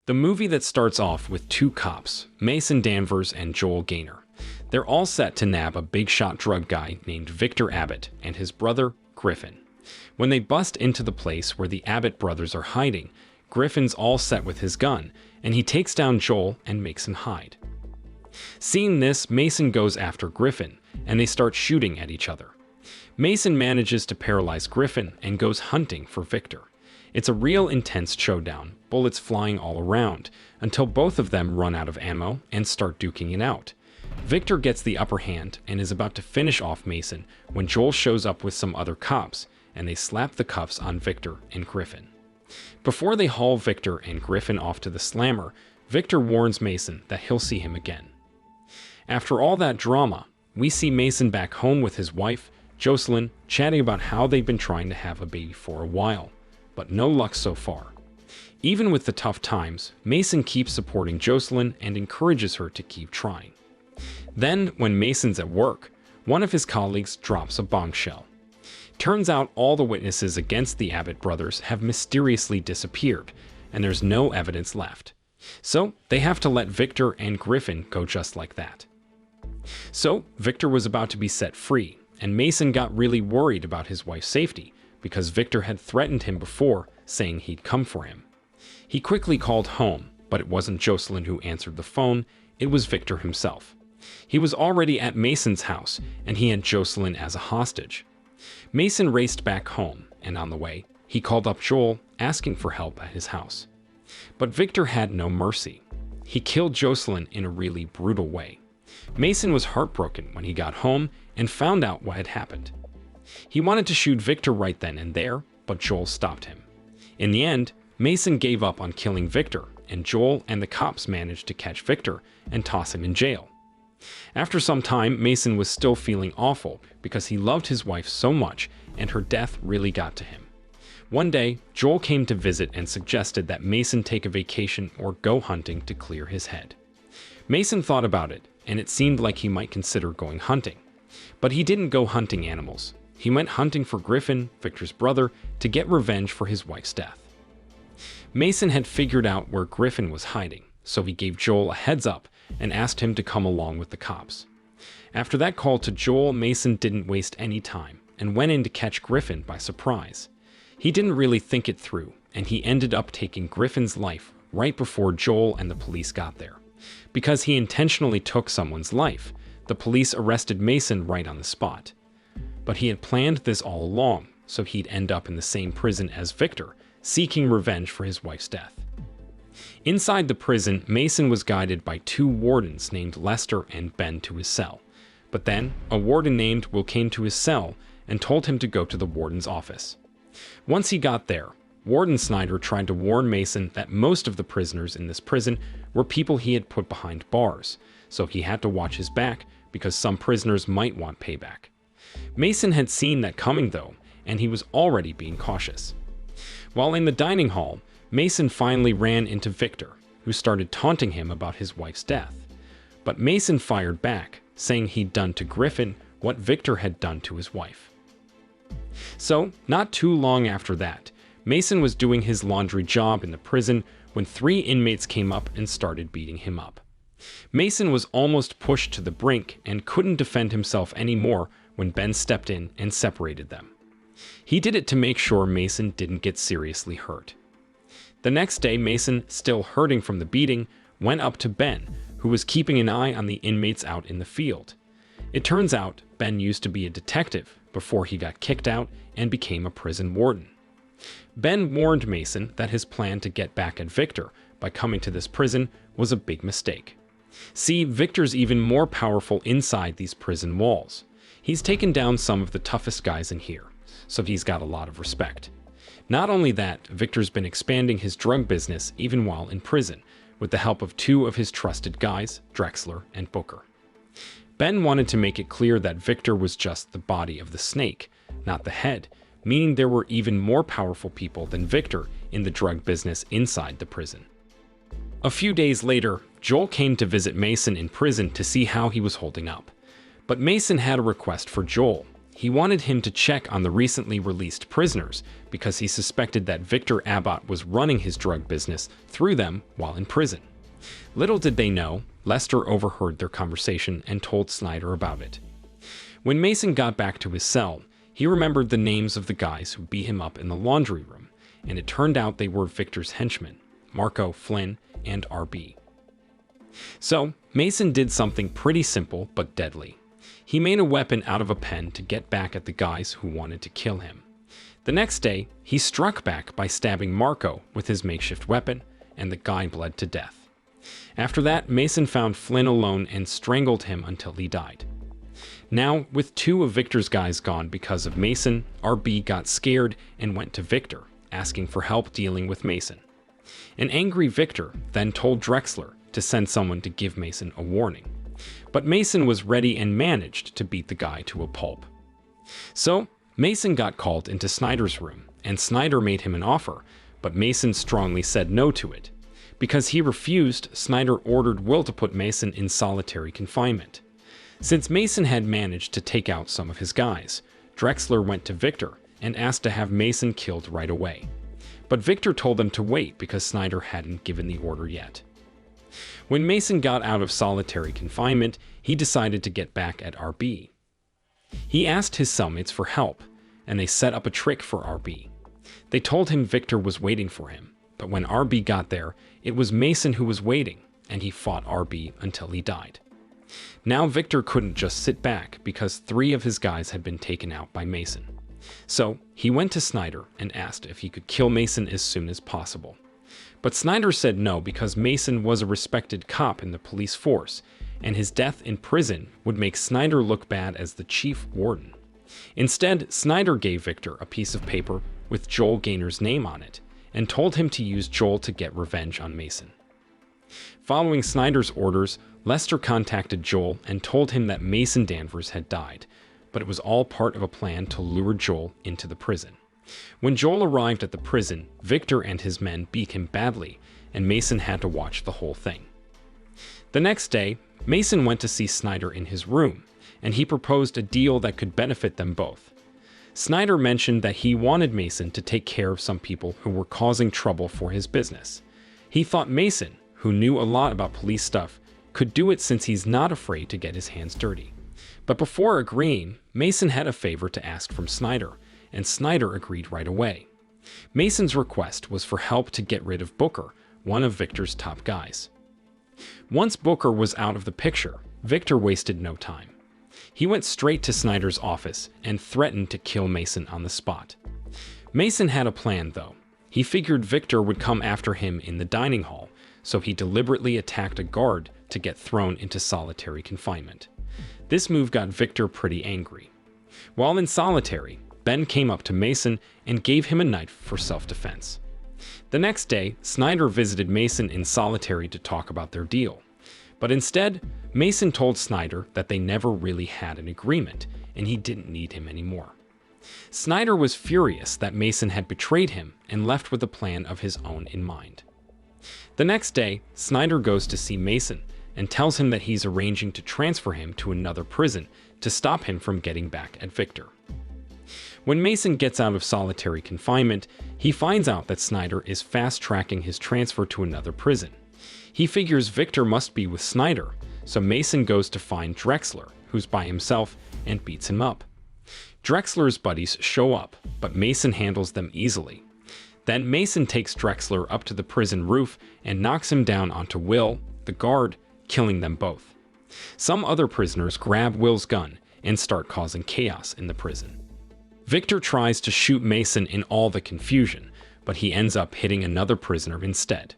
The movie that starts off with two cops, Mason Danvers and Joel Gaynor. They're all set to nab a big-shot drug guy named Victor Abbott and his brother, Griffin. When they bust into the place where the Abbott brothers are hiding, Griffin's all set with his gun, and he takes down Joel and makes him hide. Seeing this, Mason goes after Griffin, and they start shooting at each other. Mason manages to paralyze Griffin and goes hunting for Victor. It's a real intense showdown, bullets flying all around, until both of them run out of ammo and start duking it out. Victor gets the upper hand and is about to finish off Mason when Joel shows up with some other cops, and they slap the cuffs on Victor and Griffin. Before they haul Victor and Griffin off to the slammer, Victor warns Mason that he'll see him again. After all that drama, we see Mason back home with his wife, Jocelyn, chatting about how they've been trying to have a baby for a while, but no luck so far. Even with the tough times, Mason keeps supporting Jocelyn and encourages her to keep trying. Then, when Mason's at work, one of his colleagues drops a bombshell. Turns out all the witnesses against the Abbott brothers have mysteriously disappeared, and there's no evidence left. So, they have to let Victor and Griffin go just like that. So, Victor was about to be set free, and Mason got really worried about his wife's safety, because Victor had threatened him before, saying he'd come for him. He quickly called home, but it wasn't Jocelyn who answered the phone, it was Victor himself. He was already at Mason's house, and he had Jocelyn as a hostage. Mason raced back home, and on the way, he called up Joel, asking for help at his house. But Victor had no mercy. He killed Jocelyn in a really brutal way. Mason was heartbroken when he got home and found out what had happened. He wanted to shoot Victor right then and there, but Joel stopped him. In the end, Mason gave up on killing Victor, and Joel and the cops managed to catch Victor and toss him in jail. After some time, Mason was still feeling awful because he loved his wife so much, and her death really got to him. One day, Joel came to visit and suggested that Mason take a vacation or go hunting to clear his head. Mason thought about it, and it seemed like he might consider going hunting. But he didn't go hunting animals. He went hunting for Griffin, Victor's brother, to get revenge for his wife's death. Mason had figured out where Griffin was hiding, so he gave Joel a heads up and asked him to come along with the cops. After that call to Joel, Mason didn't waste any time and went in to catch Griffin by surprise. He didn't really think it through, and he ended up taking Griffin's life right before Joel and the police got there. Because he intentionally took someone's life, the police arrested Mason right on the spot. But he had planned this all along, so he'd end up in the same prison as Victor, seeking revenge for his wife's death. Inside the prison, Mason was guided by two wardens named Lester and Ben to his cell. But then, a warden named Will came to his cell and told him to go to the warden's office. Once he got there, Warden Snyder tried to warn Mason that most of the prisoners in this prison were people he had put behind bars, so he had to watch his back because some prisoners might want payback. Mason had seen that coming though, and he was already being cautious. While in the dining hall, Mason finally ran into Victor, who started taunting him about his wife's death. But Mason fired back, saying he'd done to Griffin what Victor had done to his wife. So, not too long after that, Mason was doing his laundry job in the prison when 3 inmates came up and started beating him up. Mason was almost pushed to the brink and couldn't defend himself anymore when Ben stepped in and separated them. He did it to make sure Mason didn't get seriously hurt. The next day, Mason, still hurting from the beating, went up to Ben, who was keeping an eye on the inmates out in the field. It turns out Ben used to be a detective before he got kicked out and became a prison warden. Ben warned Mason that his plan to get back at Victor by coming to this prison was a big mistake. See, Victor's even more powerful inside these prison walls. He's taken down some of the toughest guys in here, so he's got a lot of respect. Not only that, Victor's been expanding his drug business even while in prison, with the help of 2 of his trusted guys, Drexler and Booker. Ben wanted to make it clear that Victor was just the body of the snake, not the head, meaning there were even more powerful people than Victor in the drug business inside the prison. A few days later, Joel came to visit Mason in prison to see how he was holding up. But Mason had a request for Joel. he wanted him to check on the recently released prisoners because he suspected that Victor Abbott was running his drug business through them while in prison. Little did they know, Lester overheard their conversation and told Snyder about it. When Mason got back to his cell, he remembered the names of the guys who beat him up in the laundry room, and it turned out they were Victor's henchmen, Marco, Flynn, and RB. So, Mason did something pretty simple but deadly. He made a weapon out of a pen to get back at the guys who wanted to kill him. The next day, he struck back by stabbing Marco with his makeshift weapon, and the guy bled to death. After that, Mason found Flynn alone and strangled him until he died. Now, with two of Victor's guys gone because of Mason, RB got scared and went to Victor, asking for help dealing with Mason. An angry Victor then told Drexler to send someone to give Mason a warning. But Mason was ready and managed to beat the guy to a pulp. So, Mason got called into Snyder's room, and Snyder made him an offer, but Mason strongly said no to it. Because he refused, Snyder ordered Will to put Mason in solitary confinement. Since Mason had managed to take out some of his guys, Drexler went to Victor and asked to have Mason killed right away. But Victor told them to wait because Snyder hadn't given the order yet. When Mason got out of solitary confinement, he decided to get back at RB. He asked his cellmates for help, and they set up a trick for RB. They told him Victor was waiting for him, but when RB got there, it was Mason who was waiting, and he fought RB until he died. Now Victor couldn't just sit back because 3 of his guys had been taken out by Mason. So he went to Snyder and asked if he could kill Mason as soon as possible. But Snyder said no because Mason was a respected cop in the police force, and his death in prison would make Snyder look bad as the chief warden. Instead, Snyder gave Victor a piece of paper with Joel Gaynor's name on it, and told him to use Joel to get revenge on Mason. Following Snyder's orders, Lester contacted Joel and told him that Mason Danvers had died, but it was all part of a plan to lure Joel into the prison. When Joel arrived at the prison, Victor and his men beat him badly, and Mason had to watch the whole thing. The next day, Mason went to see Snyder in his room, and he proposed a deal that could benefit them both. Snyder mentioned that he wanted Mason to take care of some people who were causing trouble for his business. He thought Mason, who knew a lot about police stuff, could do it since he's not afraid to get his hands dirty. But before agreeing, Mason had a favor to ask from Snyder, and Snyder agreed right away. Mason's request was for help to get rid of Booker, one of Victor's top guys. Once Booker was out of the picture, Victor wasted no time. He went straight to Snyder's office and threatened to kill Mason on the spot. Mason had a plan, though. He figured Victor would come after him in the dining hall, so he deliberately attacked a guard to get thrown into solitary confinement. This move got Victor pretty angry. While in solitary, Ben came up to Mason and gave him a knife for self-defense. The next day, Snyder visited Mason in solitary to talk about their deal. But instead, Mason told Snyder that they never really had an agreement, and he didn't need him anymore. Snyder was furious that Mason had betrayed him and left with a plan of his own in mind. The next day, Snyder goes to see Mason and tells him that he's arranging to transfer him to another prison to stop him from getting back at Victor. When Mason gets out of solitary confinement, he finds out that Snyder is fast-tracking his transfer to another prison. He figures Victor must be with Snyder, so Mason goes to find Drexler, who's by himself, and beats him up. Drexler's buddies show up, but Mason handles them easily. Then Mason takes Drexler up to the prison roof and knocks him down onto Will, the guard, killing them both. Some other prisoners grab Will's gun and start causing chaos in the prison. Victor tries to shoot Mason in all the confusion, but he ends up hitting another prisoner instead.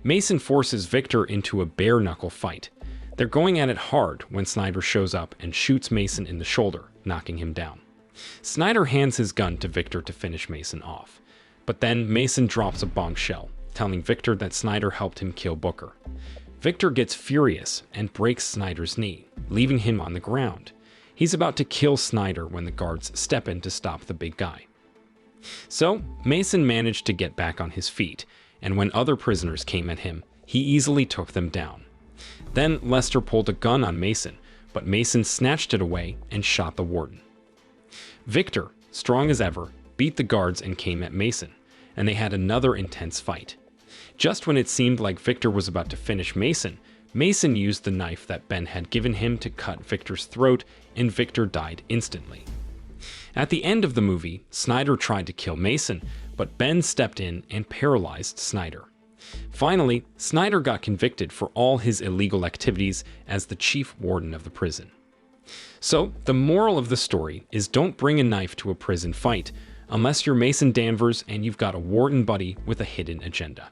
Mason forces Victor into a bare-knuckle fight. They're going at it hard when Snyder shows up and shoots Mason in the shoulder, knocking him down. Snyder hands his gun to Victor to finish Mason off. But then Mason drops a bombshell, telling Victor that Snyder helped him kill Booker. Victor gets furious and breaks Snyder's knee, leaving him on the ground. He's about to kill Snyder when the guards step in to stop the big guy. So, Mason managed to get back on his feet, and when other prisoners came at him, he easily took them down. Then Lester pulled a gun on Mason, but Mason snatched it away and shot the warden. Victor, strong as ever, beat the guards and came at Mason, and they had another intense fight. Just when it seemed like Victor was about to finish Mason, Mason used the knife that Ben had given him to cut Victor's throat, and Victor died instantly. At the end of the movie, Snyder tried to kill Mason, but Ben stepped in and paralyzed Snyder. Finally, Snyder got convicted for all his illegal activities as the chief warden of the prison. So, the moral of the story is don't bring a knife to a prison fight, unless you're Mason Danvers and you've got a warden buddy with a hidden agenda.